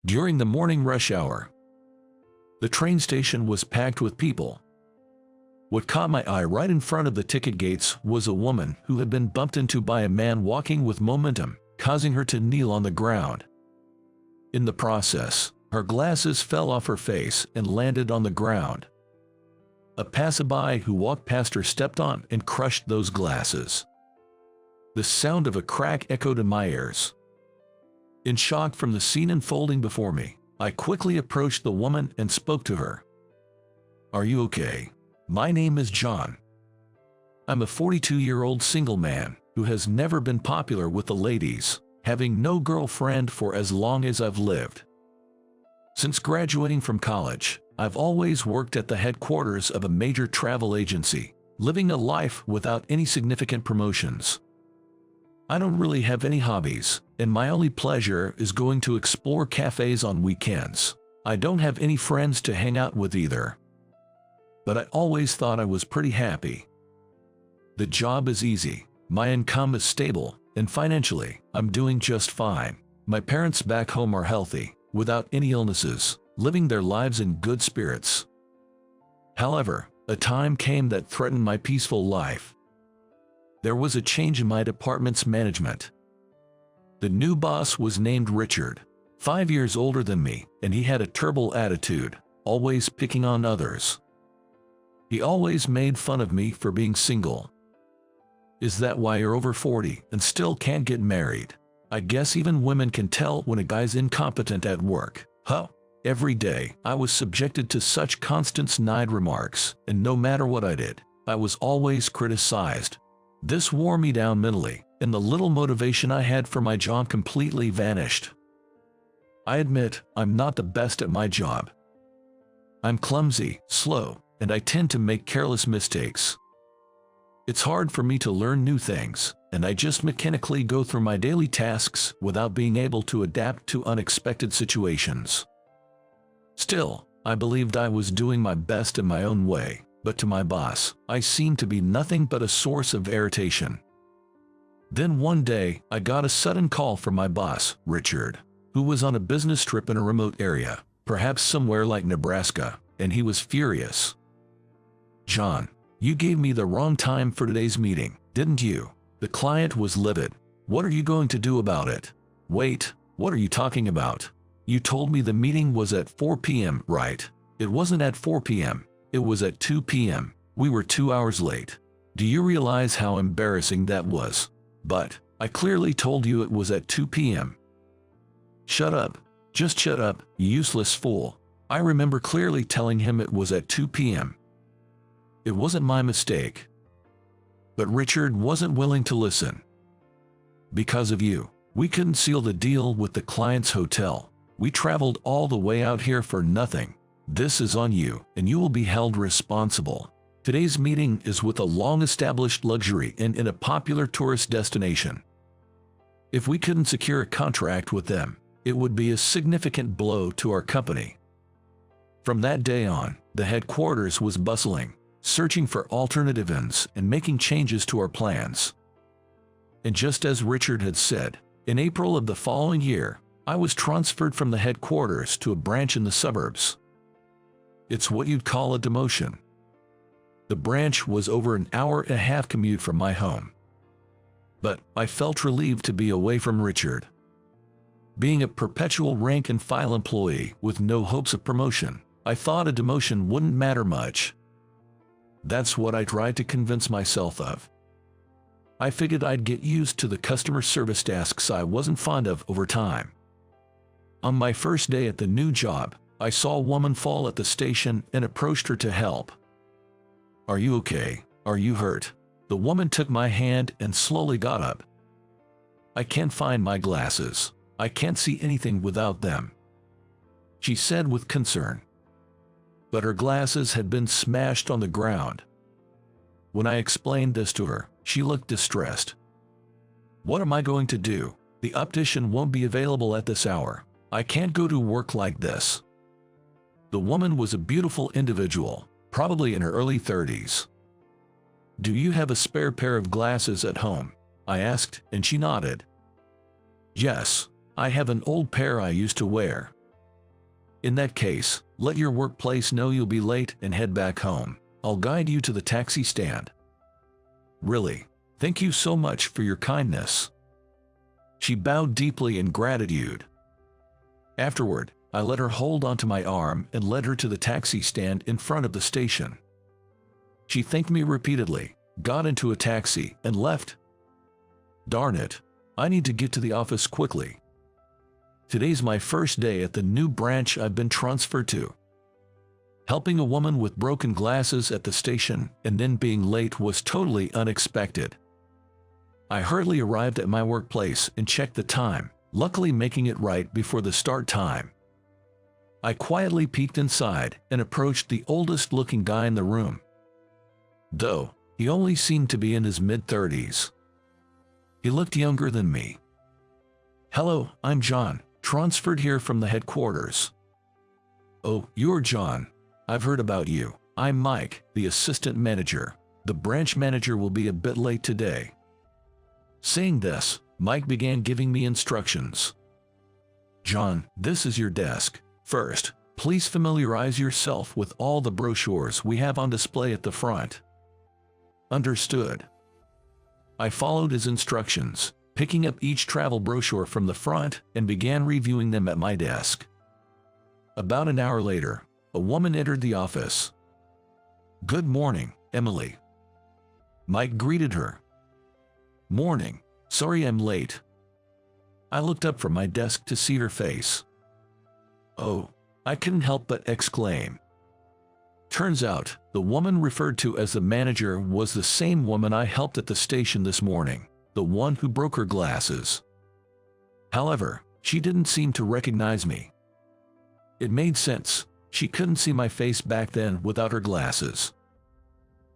During the morning rush hour, the train station was packed with people. What caught my eye right in front of the ticket gates was a woman who had been bumped into by a man walking with momentum, causing her to kneel on the ground. In the process, her glasses fell off her face and landed on the ground. A passerby who walked past her stepped on and crushed those glasses. The sound of a crack echoed in my ears. In shock from the scene unfolding before me, I quickly approached the woman and spoke to her. "Are you okay? My name is John. I'm a 42-year-old single man who has never been popular with the ladies, having no girlfriend for as long as I've lived. Since graduating from college, I've always worked at the headquarters of a major travel agency, living a life without any significant promotions. I don't really have any hobbies, and my only pleasure is going to explore cafes on weekends. I don't have any friends to hang out with either. But I always thought I was pretty happy. The job is easy, my income is stable, and financially, I'm doing just fine. My parents back home are healthy, without any illnesses, living their lives in good spirits. However, a time came that threatened my peaceful life. There was a change in my department's management. The new boss was named Richard, 5 years older than me, and he had a terrible attitude, always picking on others. He always made fun of me for being single. "Is that why you're over 40 and still can't get married? I guess even women can tell when a guy's incompetent at work, huh?" Every day, I was subjected to such constant snide remarks, and no matter what I did, I was always criticized. This wore me down mentally, and the little motivation I had for my job completely vanished. I admit, I'm not the best at my job. I'm clumsy, slow, and I tend to make careless mistakes. It's hard for me to learn new things, and I just mechanically go through my daily tasks without being able to adapt to unexpected situations. Still, I believed I was doing my best in my own way, but to my boss, I seemed to be nothing but a source of irritation. Then one day, I got a sudden call from my boss, Richard, who was on a business trip in a remote area, perhaps somewhere like Nebraska, and he was furious. "John, you gave me the wrong time for today's meeting, didn't you?" The client was livid. "What are you going to do about it?" "Wait, what are you talking about? You told me the meeting was at 4 p.m., right? It wasn't at 4 p.m., it was at 2 p.m. We were 2 hours late. Do you realize how embarrassing that was?" "But I clearly told you it was at 2 p.m. "Shut up. Just shut up, you useless fool. I remember clearly telling him it was at 2 p.m. It wasn't my mistake." But Richard wasn't willing to listen. "Because of you, we couldn't seal the deal with the client's hotel. We traveled all the way out here for nothing. This is on you, and you will be held responsible. Today's meeting is with a long-established luxury inn in a popular tourist destination. If we couldn't secure a contract with them, it would be a significant blow to our company." From that day on, the headquarters was bustling, searching for alternative inns and making changes to our plans. And just as Richard had said, in April of the following year, I was transferred from the headquarters to a branch in the suburbs. It's what you'd call a demotion. The branch was over an hour-and-a-half commute from my home. But I felt relieved to be away from Richard. Being a perpetual rank-and-file employee with no hopes of promotion, I thought a demotion wouldn't matter much. That's what I tried to convince myself of. I figured I'd get used to the customer service tasks I wasn't fond of over time. On my first day at the new job, I saw a woman fall at the station and approached her to help. "Are you okay? Are you hurt?" The woman took my hand and slowly got up. "I can't find my glasses. I can't see anything without them," she said with concern. But her glasses had been smashed on the ground. When I explained this to her, she looked distressed. "What am I going to do? The optician won't be available at this hour. I can't go to work like this." The woman was a beautiful individual, probably in her early 30s. "Do you have a spare pair of glasses at home?" I asked, and she nodded. "Yes, I have an old pair I used to wear. In that case, let your workplace know you'll be late and head back home. I'll guide you to the taxi stand. Really, thank you so much for your kindness. She bowed deeply in gratitude. Afterward, I let her hold onto my arm and led her to the taxi stand in front of the station. She thanked me repeatedly, got into a taxi, and left. Darn it, I need to get to the office quickly. Today's my first day at the new branch I've been transferred to. Helping a woman with broken glasses at the station and then being late was totally unexpected. I hurriedly arrived at my workplace and checked the time, luckily making it right before the start time. I quietly peeked inside and approached the oldest-looking guy in the room. Though, he only seemed to be in his mid-30s. He looked younger than me. Hello, I'm John, transferred here from the headquarters. Oh, you're John. I've heard about you. I'm Mike, the assistant manager. The branch manager will be a bit late today. Saying this, Mike began giving me instructions. John, this is your desk. First, please familiarize yourself with all the brochures we have on display at the front. Understood. I followed his instructions, picking up each travel brochure from the front and began reviewing them at my desk. About an hour later, a woman entered the office. Good morning, Emily. Mike greeted her. Morning. Sorry I'm late. I looked up from my desk to see her face. Oh, I couldn't help but exclaim. Turns out, the woman referred to as the manager was the same woman I helped at the station this morning, the one who broke her glasses. However, she didn't seem to recognize me. It made sense. She couldn't see my face back then without her glasses.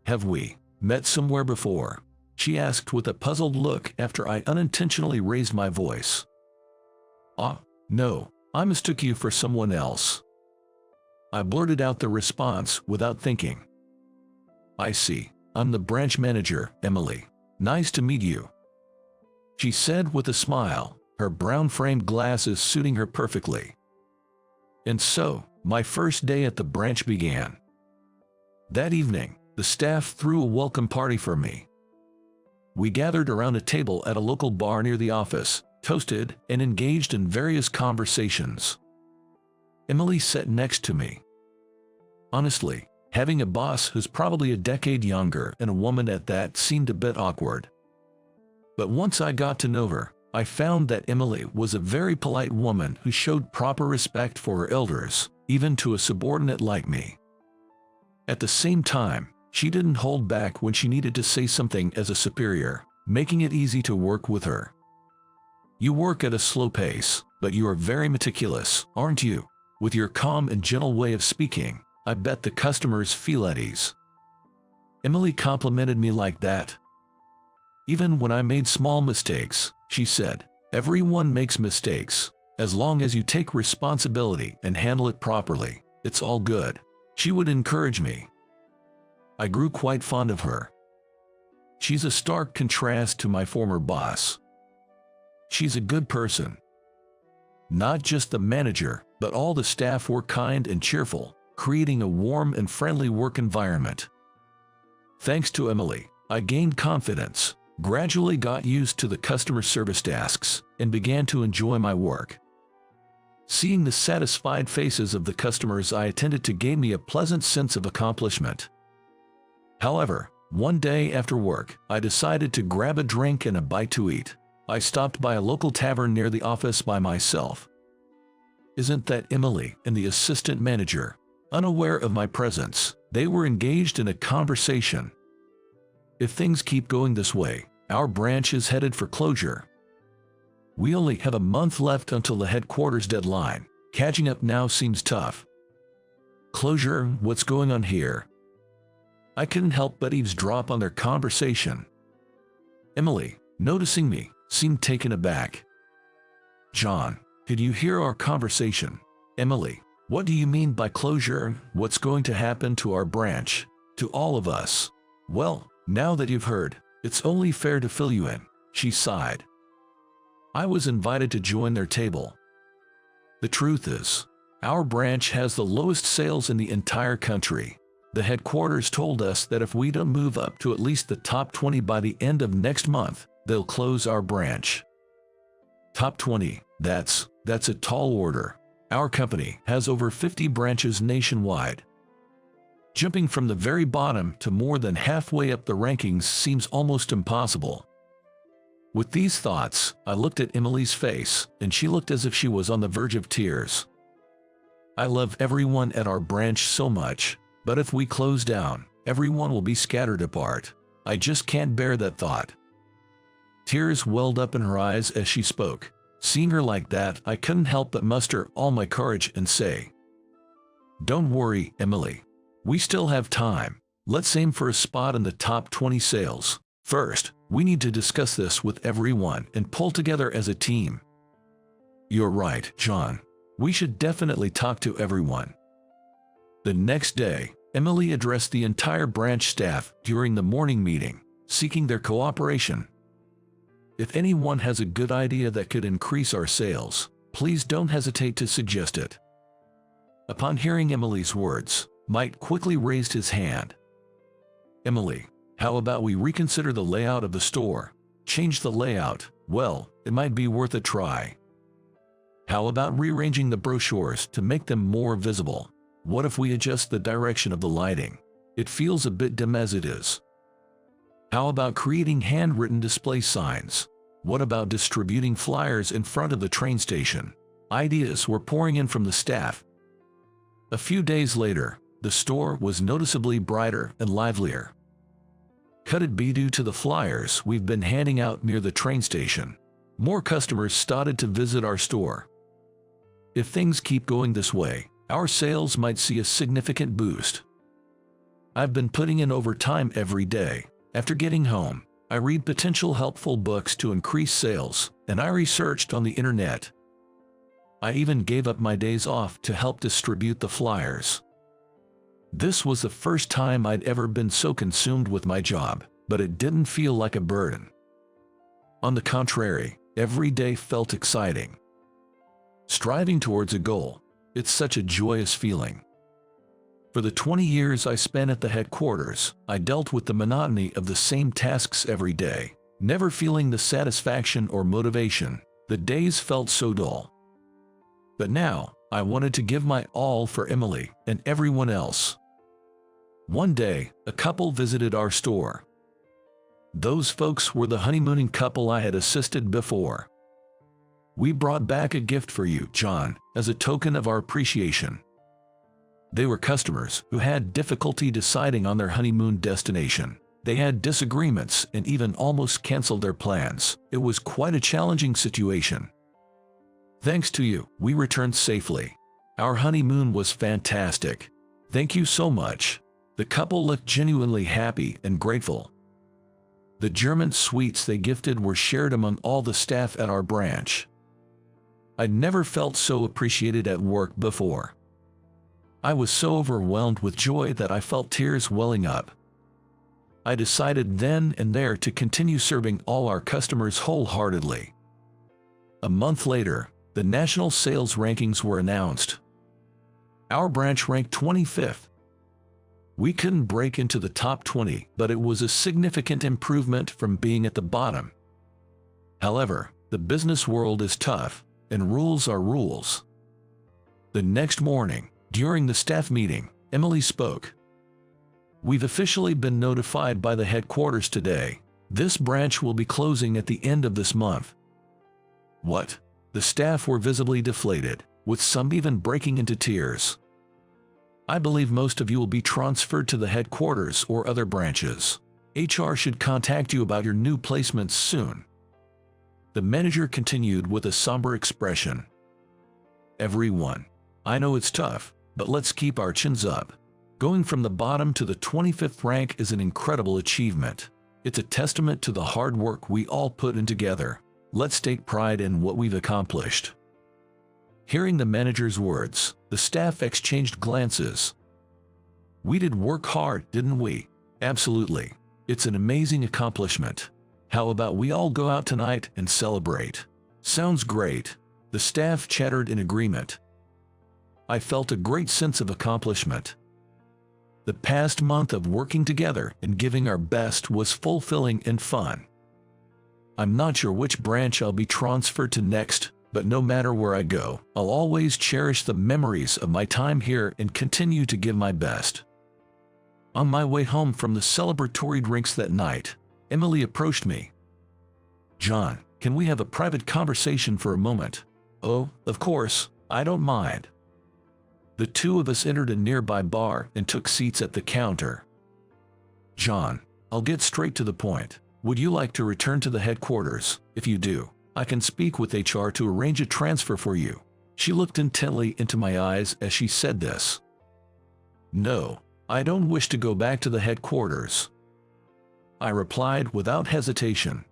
Have we met somewhere before? She asked with a puzzled look after I unintentionally raised my voice. No, I mistook you for someone else. I blurted out the response without thinking. I see. I'm the branch manager, Emily. Nice to meet you. She said with a smile, her brown-framed glasses suiting her perfectly. And so, my first day at the branch began. That evening, the staff threw a welcome party for me. We gathered around a table at a local bar near the office, toasted, and engaged in various conversations. Emily sat next to me. Honestly, having a boss who's probably a decade younger and a woman at that seemed a bit awkward. But once I got to know her, I found that Emily was a very polite woman who showed proper respect for her elders, even to a subordinate like me. At the same time, she didn't hold back when she needed to say something as a superior, making it easy to work with her. You work at a slow pace, but you are very meticulous, aren't you? With your calm and gentle way of speaking, I bet the customers feel at ease. Emily complimented me like that. Even when I made small mistakes, she said, everyone makes mistakes. As long as you take responsibility and handle it properly, it's all good. She would encourage me. I grew quite fond of her. She's a stark contrast to my former boss. She's a good person. Not just the manager, but all the staff were kind and cheerful, creating a warm and friendly work environment. Thanks to Emily, I gained confidence, gradually got used to the customer service tasks, and began to enjoy my work. Seeing the satisfied faces of the customers I attended to gave me a pleasant sense of accomplishment. However, one day after work, I decided to grab a drink and a bite to eat. I stopped by a local tavern near the office by myself. Isn't that Emily and the assistant manager? Unaware of my presence, they were engaged in a conversation. If things keep going this way, our branch is headed for closure. We only have a month left until the headquarters deadline. Catching up now seems tough. Closure, what's going on here? I couldn't help but eavesdrop on their conversation. Emily, noticing me, seemed taken aback. John, did you hear our conversation? Emily, what do you mean by closure? What's going to happen to our branch? To all of us? Well, now that you've heard, it's only fair to fill you in, she sighed. I was invited to join their table. The truth is, Our branch has the lowest sales in the entire country. The headquarters told us that if we don't move up to at least the top 20 by the end of next month, they'll close our branch. Top 20, that's a tall order. Our company has over 50 branches nationwide. Jumping from the very bottom to more than halfway up the rankings seems almost impossible. With these thoughts, I looked at Emily's face, and she looked as if she was on the verge of tears. I love everyone at our branch so much, but if we close down, everyone will be scattered apart. I just can't bear that thought. Tears welled up in her eyes as she spoke. Seeing her like that, I couldn't help but muster all my courage and say, "Don't worry, Emily. We still have time. Let's aim for a spot in the top 20 sales. First, we need to discuss this with everyone and pull together as a team." "You're right, John. We should definitely talk to everyone." The next day, Emily addressed the entire branch staff during the morning meeting, seeking their cooperation. "If anyone has a good idea that could increase our sales, please don't hesitate to suggest it." Upon hearing Emily's words, Mike quickly raised his hand. "Emily, how about we reconsider the layout of the store? Change the layout? Well, it might be worth a try. How about rearranging the brochures to make them more visible? What if we adjust the direction of the lighting? It feels a bit dim as it is. How about creating handwritten display signs? What about distributing flyers in front of the train station?" Ideas were pouring in from the staff. A few days later, the store was noticeably brighter and livelier. Could it be due to the flyers we've been handing out near the train station? More customers started to visit our store. If things keep going this way, our sales might see a significant boost. I've been putting in overtime every day. After getting home, I read potential helpful books to increase sales, and I researched on the internet. I even gave up my days off to help distribute the flyers. This was the first time I'd ever been so consumed with my job, but it didn't feel like a burden. On the contrary, every day felt exciting. Striving towards a goal, it's such a joyous feeling. For the 20 years I spent at the headquarters, I dealt with the monotony of the same tasks every day, never feeling the satisfaction or motivation. The days felt so dull. But now, I wanted to give my all for Emily and everyone else. One day, a couple visited our store. Those folks were the honeymooning couple I had assisted before. "We brought back a gift for you, John, as a token of our appreciation." They were customers who had difficulty deciding on their honeymoon destination. They had disagreements and even almost canceled their plans. It was quite a challenging situation. "Thanks to you, we returned safely. Our honeymoon was fantastic. Thank you so much." The couple looked genuinely happy and grateful. The German sweets they gifted were shared among all the staff at our branch. I'd never felt so appreciated at work before. I was so overwhelmed with joy that I felt tears welling up. I decided then and there to continue serving all our customers wholeheartedly. A month later, the national sales rankings were announced. Our branch ranked 25th. We couldn't break into the top 20, but it was a significant improvement from being at the bottom. However, the business world is tough, and rules are rules. The next morning, during the staff meeting, Emily spoke. "We've officially been notified by the headquarters today. This branch will be closing at the end of this month." "What?" The staff were visibly deflated, with some even breaking into tears. "I believe most of you will be transferred to the headquarters or other branches. HR should contact you about your new placements soon." The manager continued with a somber expression. "Everyone, I know it's tough, but let's keep our chins up. Going from the bottom to the 25th rank is an incredible achievement. It's a testament to the hard work we all put in together. Let's take pride in what we've accomplished." Hearing the manager's words, the staff exchanged glances. "We did work hard, didn't we?" "Absolutely. It's an amazing accomplishment. How about we all go out tonight and celebrate?" "Sounds great." The staff chattered in agreement. I felt a great sense of accomplishment. The past month of working together and giving our best was fulfilling and fun. I'm not sure which branch I'll be transferred to next, but no matter where I go, I'll always cherish the memories of my time here and continue to give my best. On my way home from the celebratory drinks that night, Emily approached me. "John, can we have a private conversation for a moment?" "Oh, of course, I don't mind." The two of us entered a nearby bar and took seats at the counter. "John, I'll get straight to the point. Would you like to return to the headquarters? If you do, I can speak with HR to arrange a transfer for you." She looked intently into my eyes as she said this. "No, I don't wish to go back to the headquarters," I replied without hesitation.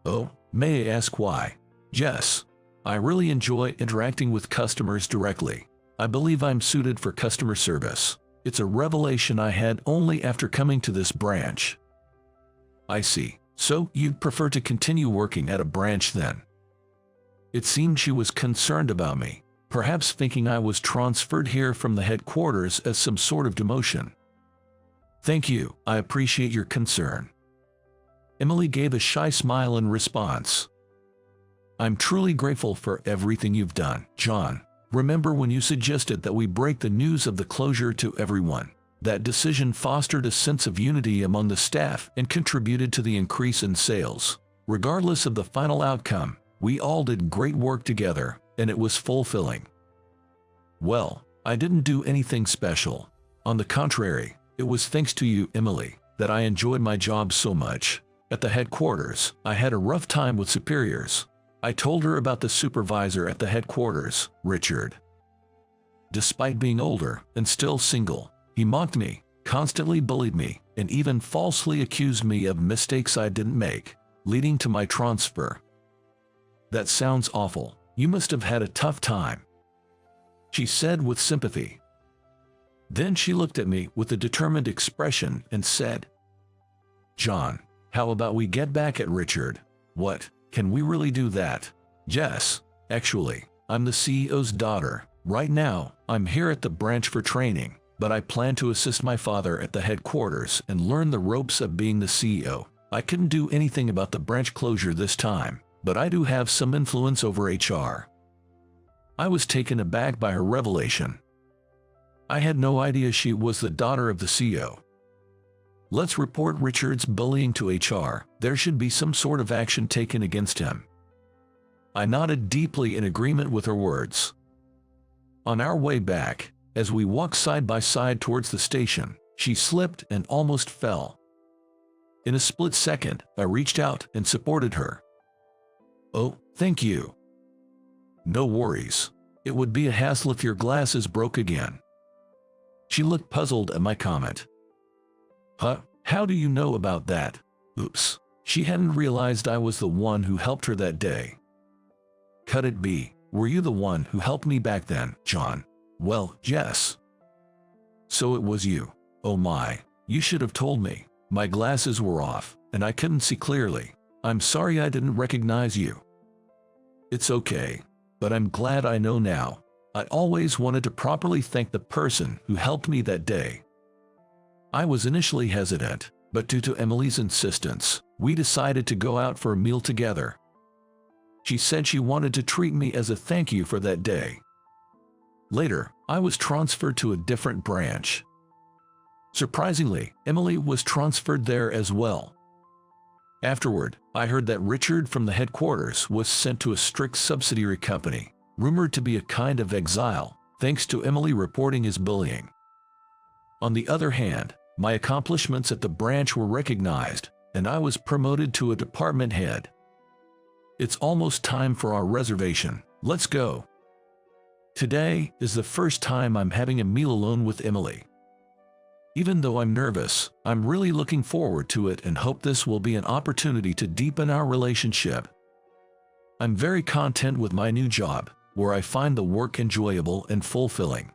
"Oh, may I ask why?" "Yes, I really enjoy interacting with customers directly. I believe I'm suited for customer service. It's a revelation I had only after coming to this branch." "I see. So you'd prefer to continue working at a branch then?" It seemed she was concerned about me, perhaps thinking I was transferred here from the headquarters as some sort of demotion. "Thank you, I appreciate your concern." Emily gave a shy smile in response. "I'm truly grateful for everything you've done, John. Remember when you suggested that we break the news of the closure to everyone? That decision fostered a sense of unity among the staff and contributed to the increase in sales. Regardless of the final outcome, we all did great work together, and it was fulfilling." "Well, I didn't do anything special. On the contrary, it was thanks to you, Emily, that I enjoyed my job so much. At the headquarters, I had a rough time with superiors." I told her about the supervisor at the headquarters, Richard. Despite being older and still single, he mocked me, constantly bullied me, and even falsely accused me of mistakes I didn't make, leading to my transfer. "That sounds awful. You must have had a tough time," she said with sympathy. Then she looked at me with a determined expression and said, "John, how about we get back at Richard?" "What? Can we really do that?" "Yes, actually, I'm the CEO's daughter. Right now, I'm here at the branch for training, but I plan to assist my father at the headquarters and learn the ropes of being the CEO. I couldn't do anything about the branch closure this time, but I do have some influence over HR." I was taken aback by her revelation. I had no idea she was the daughter of the CEO. "Let's report Richard's bullying to HR. There should be some sort of action taken against him." I nodded deeply in agreement with her words. On our way back, as we walked side by side towards the station, she slipped and almost fell. In a split second, I reached out and supported her. "Oh, thank you." "No worries. It would be a hassle if your glasses broke again." She looked puzzled at my comment. "Huh? How do you know about that?" Oops. She hadn't realized I was the one who helped her that day. "Cut it be. Were you the one who helped me back then, John?" "Well, yes." "So it was you. Oh my. You should have told me. My glasses were off, and I couldn't see clearly. I'm sorry I didn't recognize you." "It's okay. But I'm glad I know now. I always wanted to properly thank the person who helped me that day." I was initially hesitant, but due to Emily's insistence, we decided to go out for a meal together. She said she wanted to treat me as a thank you for that day. Later, I was transferred to a different branch. Surprisingly, Emily was transferred there as well. Afterward, I heard that Richard from the headquarters was sent to a strict subsidiary company, rumored to be a kind of exile, thanks to Emily reporting his bullying. On the other hand, my accomplishments at the branch were recognized, and I was promoted to a department head. It's almost time for our reservation. Let's go. Today is the first time I'm having a meal alone with Emily. Even though I'm nervous, I'm really looking forward to it and hope this will be an opportunity to deepen our relationship. I'm very content with my new job, where I find the work enjoyable and fulfilling.